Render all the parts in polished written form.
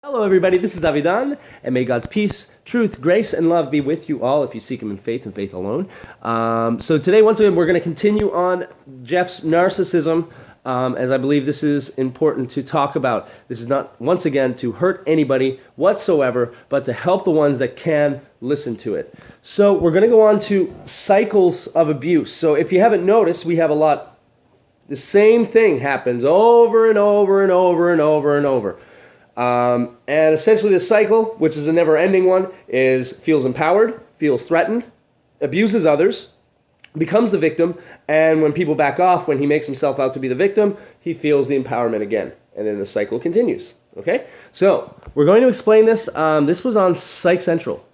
Hello, everybody. This is Avidan, and may God's peace, truth, grace, and love be with you all if you seek Him in faith and faith alone. So today, once again, we're going to continue on Jeff's narcissism, as I believe this is important to talk about. This is not, once again, to hurt anybody whatsoever, but to help the ones that can listen to it. So we're going to go on to cycles of abuse. So if you haven't noticed, we have a lot. The same thing happens over and over and over and over and over. And essentially the cycle, which is a never-ending one, feels empowered, feels threatened, abuses others, becomes the victim, and when people back off, when he makes himself out to be the victim, he feels the empowerment again. And then the cycle continues. Okay? So, we're going to explain this. This was on Psych Central.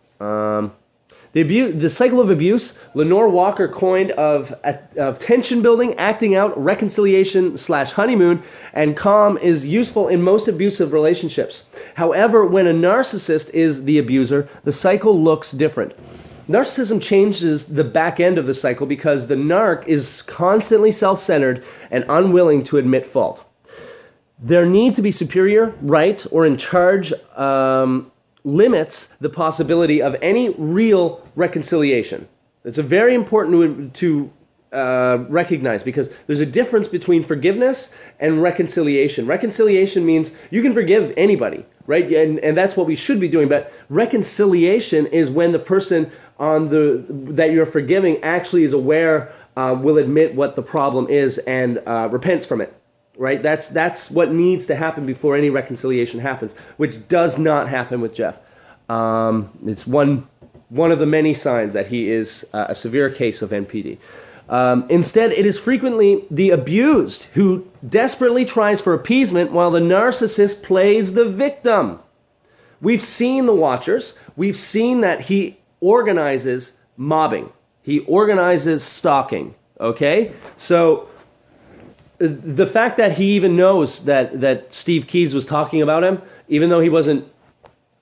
The cycle of abuse, Lenore Walker coined of tension building, acting out, reconciliation / honeymoon, and calm is useful in most abusive relationships. However, when a narcissist is the abuser, the cycle looks different. Narcissism changes the back end of the cycle because the narc is constantly self-centered and unwilling to admit fault. Their need to be superior, right, or in charge limits the possibility of any real reconciliation. It's a very important to recognize because there's a difference between forgiveness and reconciliation. Reconciliation means you can forgive anybody, right? And that's what we should be doing. But reconciliation is when the person that you're forgiving actually is aware, will admit what the problem is and repents from it. Right? That's what needs to happen before any reconciliation happens, which does not happen with Jeff. It's one of the many signs that he is a severe case of NPD. Instead, it is frequently the abused who desperately tries for appeasement while the narcissist plays the victim. We've seen the watchers. We've seen that he organizes mobbing. He organizes stalking. Okay? So the fact that he even knows that Steve Keys was talking about him, even though he wasn't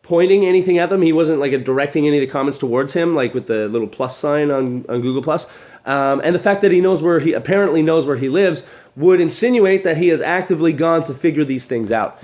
pointing anything at them, he wasn't like directing any of the comments towards him, like with the little plus sign on Google Plus, and the fact that he apparently knows where he lives, would insinuate that he has actively gone to figure these things out.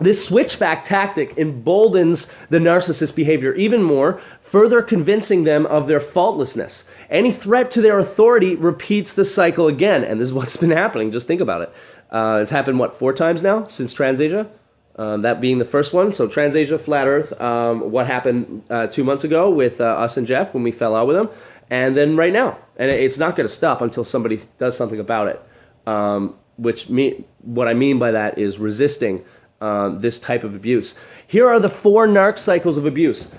This switchback tactic emboldens the narcissist's behavior even more, further convincing them of their faultlessness. Any threat to their authority repeats the cycle again, and this is what's been happening. Just think about it. It's happened, 4 times now since TransAsia? That being the first one. So TransAsia, Flat Earth, what happened 2 months ago with us and Jeff when we fell out with him, and then right now. And it's not going to stop until somebody does something about it. What I mean by that is resisting this type of abuse. Here are the 4 narc cycles of abuse.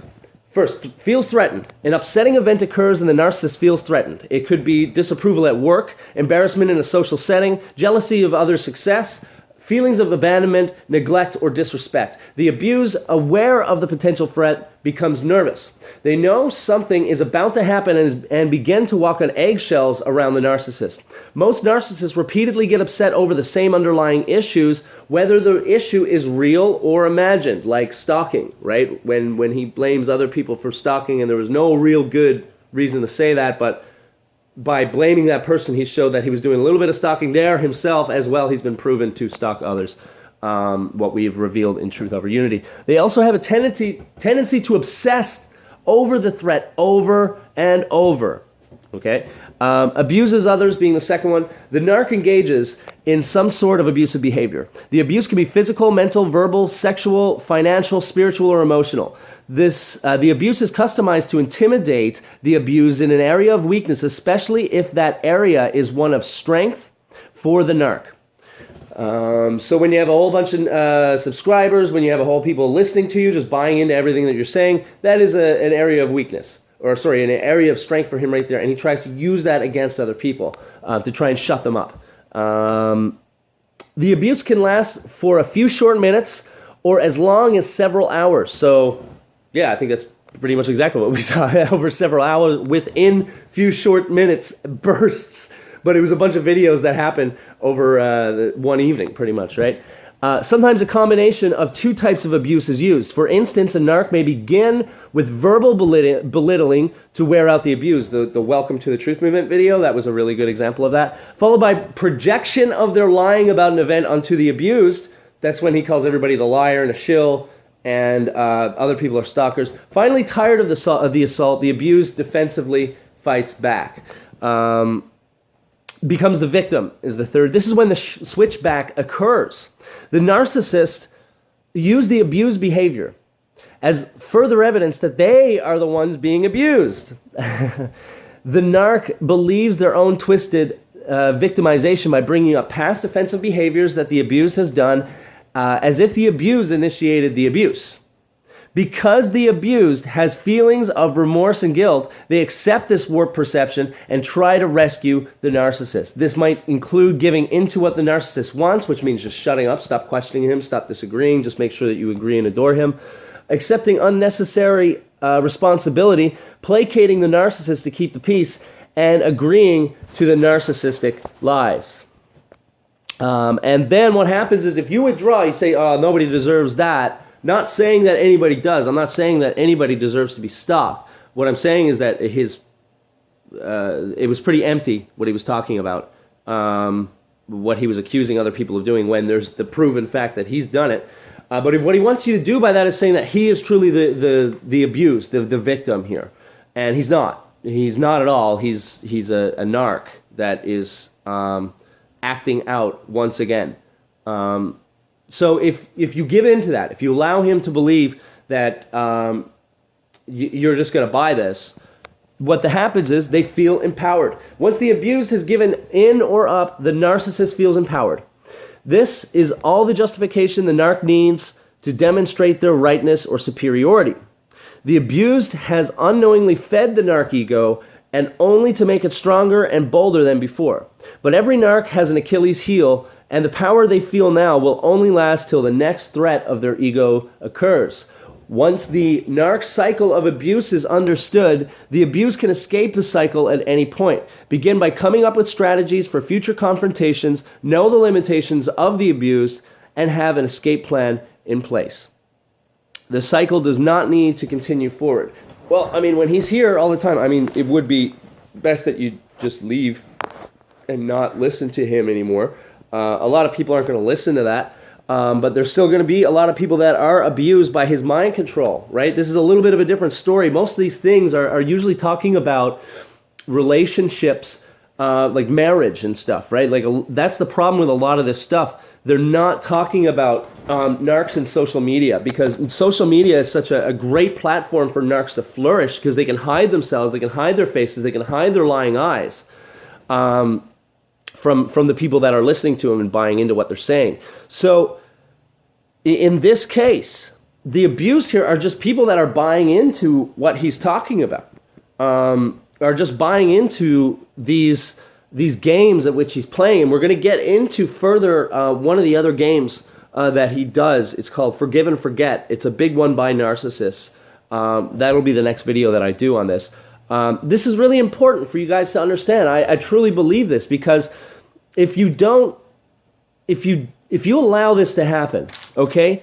First, feels threatened. An upsetting event occurs and the narcissist feels threatened. It could be disapproval at work, embarrassment in a social setting, jealousy of others' success, feelings of abandonment, neglect, or disrespect. The abused, aware of the potential threat, becomes nervous. They know something is about to happen and begin to walk on eggshells around the narcissist. Most narcissists repeatedly get upset over the same underlying issues, whether the issue is real or imagined, like stalking, right? When he blames other people for stalking, and there was no real good reason to say that, but by blaming that person, he showed that he was doing a little bit of stalking there himself as well. He's been proven to stalk others, what we've revealed in Truth Over Unity. They also have a tendency to obsess over the threat over and over. Okay? Abuses others being the second one. The narc engages in some sort of abusive behavior. The abuse can be physical, mental, verbal, sexual, financial, spiritual, or emotional. The abuse is customized to intimidate the abused in an area of weakness, especially if that area is one of strength for the narc. So when you have a whole bunch of subscribers, when you have a whole people listening to you, just buying into everything that you're saying, that is an area of weakness. An area of strength for him right there, and he tries to use that against other people to try and shut them up. The abuse can last for a few short minutes or as long as several hours. So, yeah, I think that's pretty much exactly what we saw over several hours within few short minutes bursts. But it was a bunch of videos that happened over one evening, pretty much, right? Sometimes a combination of 2 types of abuse is used. For instance, a narc may begin with verbal belittling to wear out the abused. The Welcome to the Truth Movement video, that was a really good example of that. Followed by projection of their lying about an event onto the abused That's when he calls everybody a liar and a shill, and other people are stalkers. Finally, tired of the assault, the abused defensively fights back. Becomes the victim is the third. This is when the switchback occurs. The narcissist use the abused behavior as further evidence that they are the ones being abused. The narc believes their own twisted victimization by bringing up past offensive behaviors that the abused has done, as if the abused initiated the abuse. Because the abused has feelings of remorse and guilt, they accept this warped perception and try to rescue the narcissist. This might include giving into what the narcissist wants, which means just shutting up, stop questioning him, stop disagreeing, just make sure that you agree and adore him. Accepting unnecessary responsibility, placating the narcissist to keep the peace, and agreeing to the narcissistic lies. And then what happens is if you withdraw, you say, oh, nobody deserves that. Not saying that anybody does. I'm not saying that anybody deserves to be stopped. What I'm saying is that it was pretty empty what he was talking about, what he was accusing other people of doing when there's the proven fact that he's done it. But what he wants you to do by that is saying that he is truly the abused, the victim here. And he's not. He's not at all. He's a narc that is acting out once again. So if you give in to that, if you allow him to believe that you're just going to buy this, what happens is they feel empowered. Once the abused has given in or up, the narcissist feels empowered. This is all the justification the narc needs to demonstrate their rightness or superiority. The abused has unknowingly fed the narc ego and only to make it stronger and bolder than before. But every narc has an Achilles heel, and the power they feel now will only last till the next threat of their ego occurs. Once the narc cycle of abuse is understood, the abused can escape the cycle at any point. Begin by coming up with strategies for future confrontations, know the limitations of the abused, and have an escape plan in place. The cycle does not need to continue forward. Well, I mean, when he's here all the time, I mean, it would be best that you just leave and not listen to him anymore. A lot of people aren't going to listen to that, but there's still going to be a lot of people that are abused by his mind control, right? This is a little bit of a different story. Most of these things are usually talking about relationships, like marriage and stuff, right? Like that's the problem with a lot of this stuff. They're not talking about narcs and social media, because social media is such a great platform for narcs to flourish, because they can hide themselves, they can hide their faces, they can hide their lying eyes. From the people that are listening to him and buying into what they're saying. So in this case, the abused here are just people that are buying into what he's talking about, are just buying into these games at which he's playing. And we're going to get into further one of the other games that he does. It's called Forgive and Forget. It's a big one by narcissists. That'll be the next video that I do on this. This is really important for you guys to understand. I truly believe this, because if you allow this to happen, okay,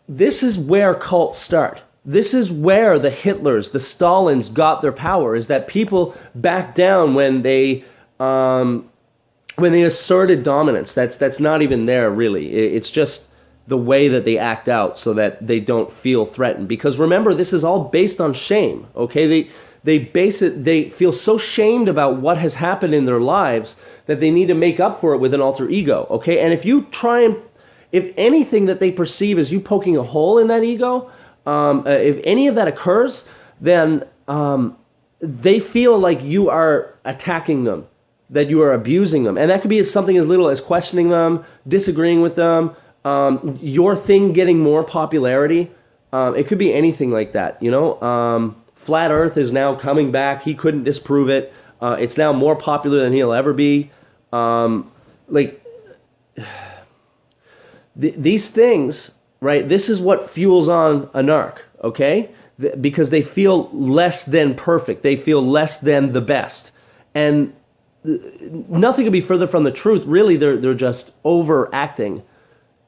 this is where cults start. This is where the Hitlers, the Stalins got their power, is that people back down when they asserted dominance. That's not even there, really. It's just the way that they act out so that they don't feel threatened. Because remember, this is all based on shame, okay? They feel so shamed about what has happened in their lives that they need to make up for it with an alter ego, okay? And if anything that they perceive as you poking a hole in that ego, if any of that occurs, then they feel like you are attacking them, that you are abusing them. And that could be something as little as questioning them, disagreeing with them, your thing getting more popularity. It could be anything like that, you know? Flat Earth is now coming back. He couldn't disprove it. It's now more popular than he'll ever be. These things, right? This is what fuels on a narc, okay? Because they feel less than perfect. They feel less than the best. And nothing could be further from the truth. Really, they're just overacting.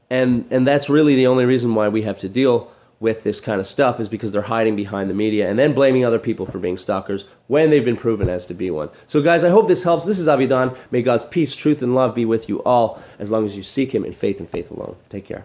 And that's really the only reason why we have to deal with this kind of stuff, is because they're hiding behind the media and then blaming other people for being stalkers when they've been proven as to be one. So guys, I hope this helps. This is Avidan. May God's peace, truth, and love be with you all as long as you seek him in faith and faith alone. Take care.